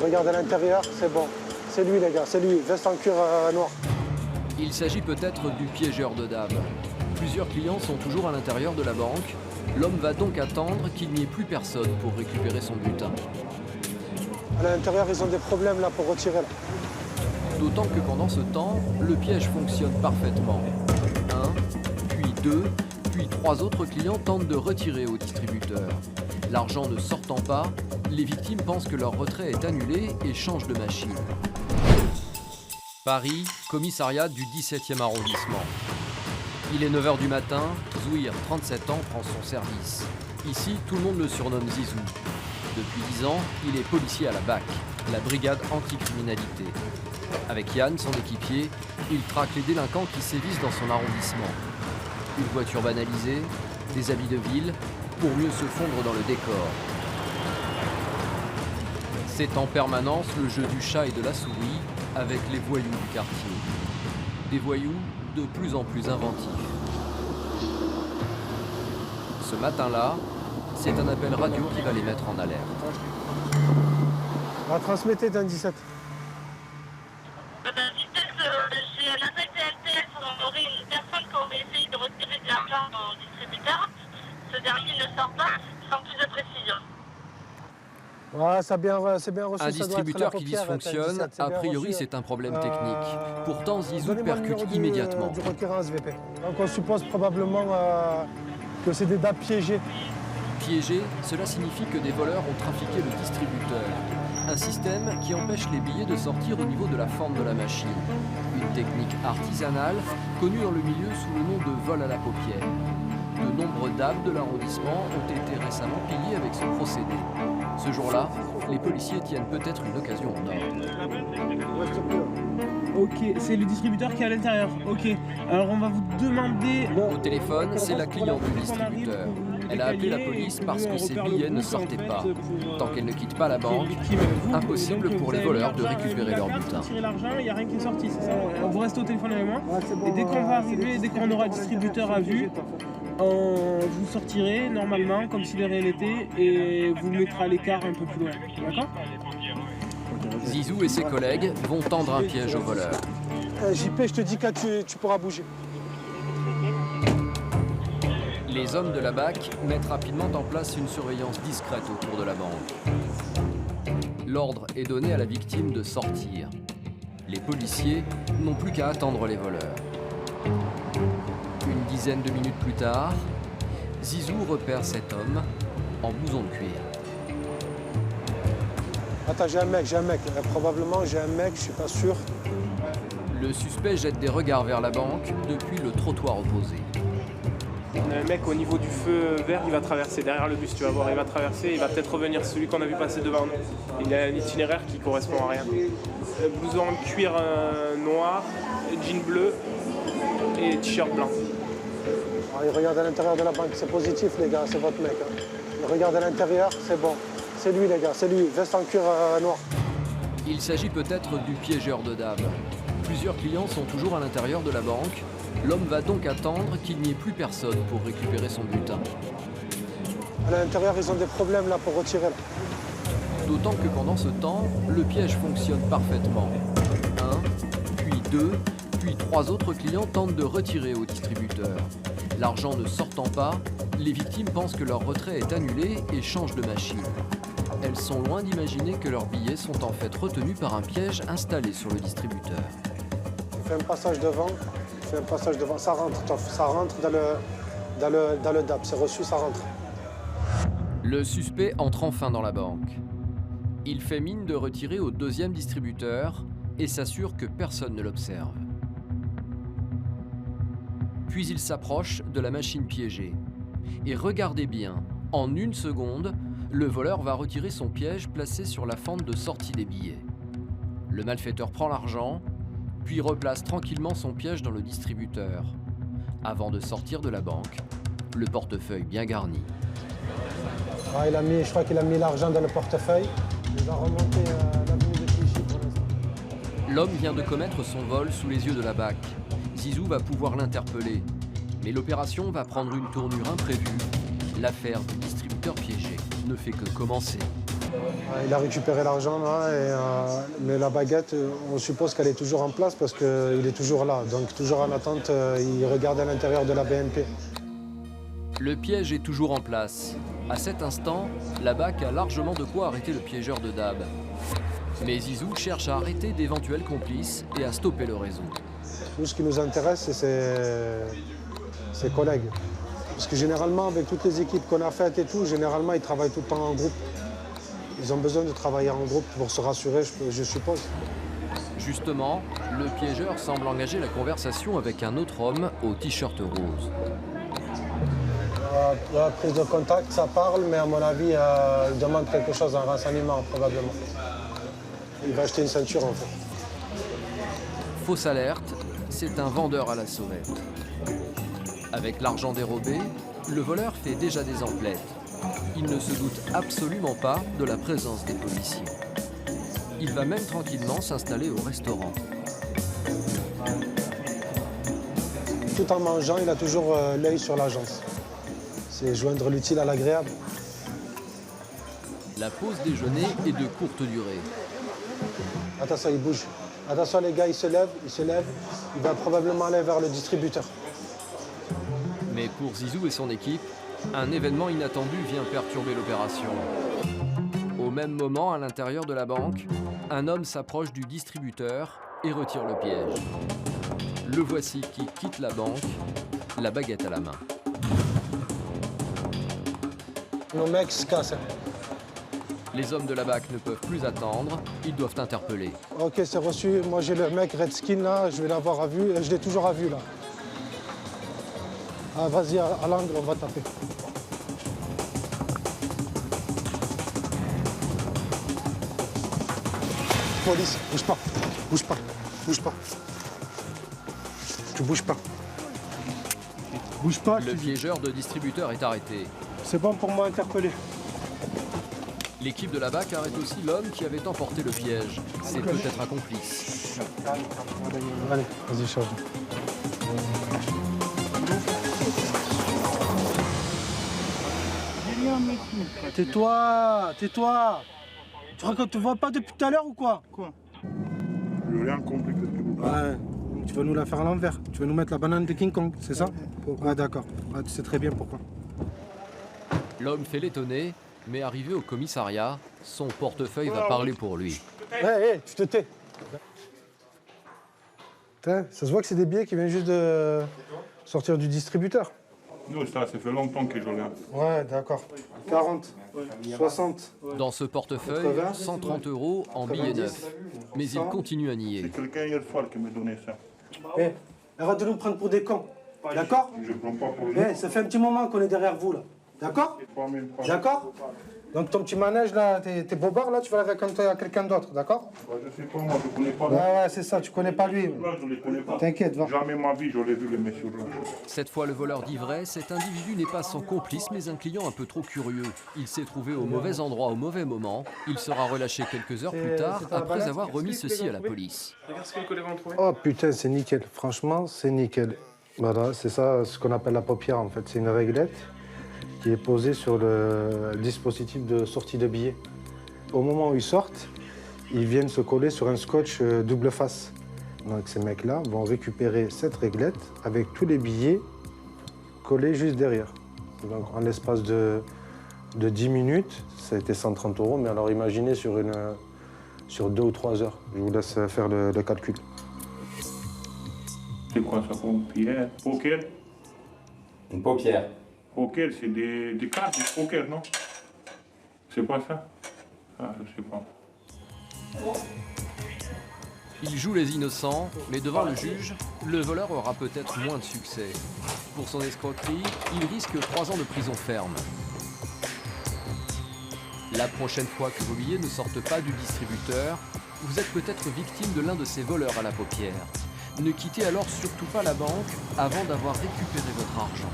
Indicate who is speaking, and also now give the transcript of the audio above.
Speaker 1: regarde à l'intérieur, c'est bon. C'est lui les gars, c'est lui, veste en cuir noir.
Speaker 2: Il s'agit peut-être du piégeur de dames. Plusieurs clients sont toujours à l'intérieur de la banque. L'homme va donc attendre qu'il n'y ait plus personne pour récupérer son butin.
Speaker 1: À l'intérieur, ils ont des problèmes là pour retirer. Là.
Speaker 2: D'autant que pendant ce temps, le piège fonctionne parfaitement. 1, puis 2, puis 3 autres clients tentent de retirer au distributeur. L'argent ne sortant pas, les victimes pensent que leur retrait est annulé et changent de machine. Paris, commissariat du 17e arrondissement. Il est 9h du matin, Zouir, 37 ans, prend son service. Ici, tout le monde le surnomme Zizou. Depuis 10 ans, il est policier à la BAC, la brigade anticriminalité. Avec Yann, son équipier, il traque les délinquants qui sévissent dans son arrondissement. Une voiture banalisée, des habits de ville, pour mieux se fondre dans le décor. C'est en permanence le jeu du chat et de la souris avec les voyous du quartier. Des voyous de plus en plus inventifs. Ce matin-là, c'est un appel radio qui va les mettre en alerte.
Speaker 1: Transmettez d'un 17.
Speaker 3: J'ai un appel TLTS, on aurait une personne qui aurait essayé de retirer de l'argent au distributeur. Ce dernier ne sort pas, sans plus de précision.
Speaker 1: Ouais, c'est bien reçu.
Speaker 2: Un distributeur qui dysfonctionne, a priori c'est un problème technique. Pourtant Zizou percute immédiatement.
Speaker 1: Du requérant SVP. Donc on suppose probablement que c'est des dates piégées.
Speaker 2: Piégé, cela signifie que des voleurs ont trafiqué le distributeur. Un système qui empêche les billets de sortir au niveau de la fente de la machine. Une technique artisanale connue dans le milieu sous le nom de vol à la paupière. De nombreux dames de l'arrondissement ont été récemment pillées avec ce procédé. Ce jour-là, les policiers tiennent peut-être une occasion en or.
Speaker 4: Ok, c'est le distributeur qui est à l'intérieur. Ok, alors on va vous demander...
Speaker 2: Au téléphone, c'est la cliente du distributeur. Elle a appelé la police parce que ses billets ne sortaient pas. Tant qu'elle ne quitte pas la banque, impossible pour les voleurs de récupérer leur butin.
Speaker 4: L'argent, il n'y a rien qui est sorti, c'est ça. Vous restez au téléphone avec moi. Et dès qu'on va arriver, dès qu'on aura le distributeur à vue, vous sortirez normalement, comme si de rien n'était, et vous mettrez à l'écart un peu plus loin. D'accord ?
Speaker 2: Zizou et ses collègues vont tendre un piège aux voleurs.
Speaker 1: JP, je te dis que tu pourras bouger.
Speaker 2: Les hommes de la BAC mettent rapidement en place une surveillance discrète autour de la banque. L'ordre est donné à la victime de sortir. Les policiers n'ont plus qu'à attendre les voleurs. Une dizaine de minutes plus tard, Zizou repère cet homme en blouson de cuir.
Speaker 1: Attends, j'ai un mec. Probablement j'ai un mec, je suis pas sûr.
Speaker 2: Le suspect jette des regards vers la banque depuis le trottoir opposé.
Speaker 4: On a un mec au niveau du feu vert, il va traverser derrière le bus, tu vas voir, il va traverser, il va peut-être revenir, celui qu'on a vu passer devant nous. Il a un itinéraire qui correspond à rien. Blouson en cuir noir, jean bleu et t-shirt blanc.
Speaker 1: Il regarde à l'intérieur de la banque, c'est positif les gars, c'est votre mec. Hein. Il regarde à l'intérieur, c'est bon. C'est lui les gars, c'est lui, veste en cuir noir.
Speaker 2: Il s'agit peut-être du piégeur de dames. Plusieurs clients sont toujours à l'intérieur de la banque. L'homme va donc attendre qu'il n'y ait plus personne pour récupérer son butin.
Speaker 1: À l'intérieur, ils ont des problèmes là pour retirer. Là.
Speaker 2: D'autant que pendant ce temps, le piège fonctionne parfaitement. 1, puis 2, puis 3 autres clients tentent de retirer au distributeur. L'argent ne sortant pas, les victimes pensent que leur retrait est annulé et changent de machine. Elles sont loin d'imaginer que leurs billets sont en fait retenus par un piège installé sur le distributeur.
Speaker 1: Fais un passage devant, ça rentre dans le DAB, c'est reçu, ça rentre.
Speaker 2: Le suspect entre enfin dans la banque. Il fait mine de retirer au deuxième distributeur et s'assure que personne ne l'observe. Puis il s'approche de la machine piégée. Et regardez bien, en une seconde, le voleur va retirer son piège placé sur la fente de sortie des billets. Le malfaiteur prend l'argent, puis replace tranquillement son piège dans le distributeur, avant de sortir de la banque, le portefeuille bien garni.
Speaker 1: Ah, je crois qu'il a mis l'argent dans le portefeuille. Il va remonter l'avenue de Clichy pour l'instant.
Speaker 2: L'homme vient de commettre son vol sous les yeux de la BAC. Zizou va pouvoir l'interpeller. Mais l'opération va prendre une tournure imprévue. L'affaire du distributeur piégé ne fait que commencer.
Speaker 1: Il a récupéré l'argent là, mais la baguette, on suppose qu'elle est toujours en place parce qu'il est toujours là. Donc toujours en attente, il regarde à l'intérieur de la BNP.
Speaker 2: Le piège est toujours en place. À cet instant, la BAC a largement de quoi arrêter le piégeur de Dab. Mais Zizou cherche à arrêter d'éventuels complices et à stopper le réseau.
Speaker 1: Nous, ce qui nous intéresse, c'est ses collègues. Parce que généralement, avec toutes les équipes qu'on a faites et tout, généralement, ils travaillent tout le temps en groupe. Ils ont besoin de travailler en groupe pour se rassurer, je suppose.
Speaker 2: Justement, le piégeur semble engager la conversation avec un autre homme au t-shirt rose.
Speaker 1: La prise de contact, ça parle, mais à mon avis, il demande quelque chose, un renseignement, probablement. Il va acheter une ceinture, en fait.
Speaker 2: Fausse alerte, c'est un vendeur à la sauvette. Avec l'argent dérobé, le voleur fait déjà des emplettes. Il ne se doute absolument pas de la présence des policiers. Il va même tranquillement s'installer au restaurant.
Speaker 1: Tout en mangeant, il a toujours l'œil sur l'agence. C'est joindre l'utile à l'agréable.
Speaker 2: La pause déjeuner est de courte durée.
Speaker 1: Attention, il bouge. Attention les gars, il se lève. Il va probablement aller vers le distributeur.
Speaker 2: Mais pour Zizou et son équipe, un événement inattendu vient perturber l'opération. Au même moment, à l'intérieur de la banque, un homme s'approche du distributeur et retire le piège. Le voici qui quitte la banque, la baguette à la main.
Speaker 1: Nos mecs se cassent.
Speaker 2: Les hommes de la BAC ne peuvent plus attendre, ils doivent interpeller.
Speaker 1: Ok, c'est reçu. Moi, j'ai le mec Redskin là, je vais l'avoir à vue. Je l'ai toujours à vue là. Ah, vas-y, à l'angle, on va taper. Police, bouge pas, bouge pas, bouge pas. Tu bouges pas. Bouge pas.
Speaker 2: Le piégeur de distributeur est arrêté.
Speaker 1: C'est bon pour moi, interpellé.
Speaker 2: L'équipe de la BAC arrête aussi l'homme qui avait emporté le piège. C'est peut-être un complice.
Speaker 1: Allez, vas-y, charge.
Speaker 5: Tais-toi, tais-toi. Tu crois que tu vois pas depuis tout à l'heure ou quoi?
Speaker 6: Je n'ai rien compris, qu'est-ce que vous dites?
Speaker 5: Ouais, tu vas nous la faire à l'envers. Tu vas nous mettre la banane de King Kong, c'est ça? Ouais, d'accord. Ouais, tu sais très bien pourquoi.
Speaker 2: L'homme fait l'étonner, mais arrivé au commissariat, son portefeuille va parler pour lui.
Speaker 1: Hé, tu te tais. Putain, ça se voit que c'est des billets qui viennent juste de sortir du distributeur.
Speaker 6: Non, ça fait longtemps que je l'ai.
Speaker 1: Ouais, d'accord. 40, 60.
Speaker 2: Dans ce portefeuille, 130 € en billets neufs. Mais il continue à nier.
Speaker 6: C'est quelqu'un hier soir qui m'a donné ça.
Speaker 5: Hé, arrête de nous prendre pour des cons. D'accord?
Speaker 6: Je ne prends pas pour lui.
Speaker 5: Hé, ça fait un petit moment qu'on est derrière vous, là. D'accord? D'accord? Donc ton petit manège, là, tes bobards, là, tu vas le raconter à quelqu'un d'autre, d'accord?
Speaker 6: Ouais, je sais pas, moi, je ne connais pas.
Speaker 1: Ouais, c'est ça, tu connais pas lui.
Speaker 6: Là, je ne les connais pas.
Speaker 1: T'inquiète, va.
Speaker 6: Jamais ma vie, je l'ai vu, les messieurs là.
Speaker 2: Cette fois, le voleur d'ivraie, cet individu n'est pas son complice, mais un client un peu trop curieux. Il s'est trouvé au mauvais endroit au mauvais moment. Il sera relâché quelques heures plus tard, après avoir remis ceci à la police.
Speaker 4: Regarde ce que les collègues ont trouvé.
Speaker 1: Oh putain, c'est nickel. Franchement, c'est nickel. Voilà, c'est ça ce qu'on appelle la paupière, en fait. C'est une réglette qui est posée sur le dispositif de sortie de billets. Au moment où ils sortent, ils viennent se coller sur un scotch double face. Donc ces mecs-là vont récupérer cette réglette avec tous les billets collés juste derrière. Donc en l'espace de 10 minutes, ça a été 130 €, mais alors imaginez sur 2 ou 3 heures. Je vous laisse faire le calcul.
Speaker 6: C'est quoi ça, paupière? Poker?
Speaker 7: Une paupière.
Speaker 6: Poker, c'est des cartes, du poker, non? C'est pas ça? Ah, je sais pas.
Speaker 2: Il joue les innocents, mais devant le juge, le voleur aura peut-être moins de succès. Pour son escroquerie, il risque 3 ans de prison ferme. La prochaine fois que vos billets ne sortent pas du distributeur, vous êtes peut-être victime de l'un de ces voleurs à la paupière. Ne quittez alors surtout pas la banque avant d'avoir récupéré votre argent.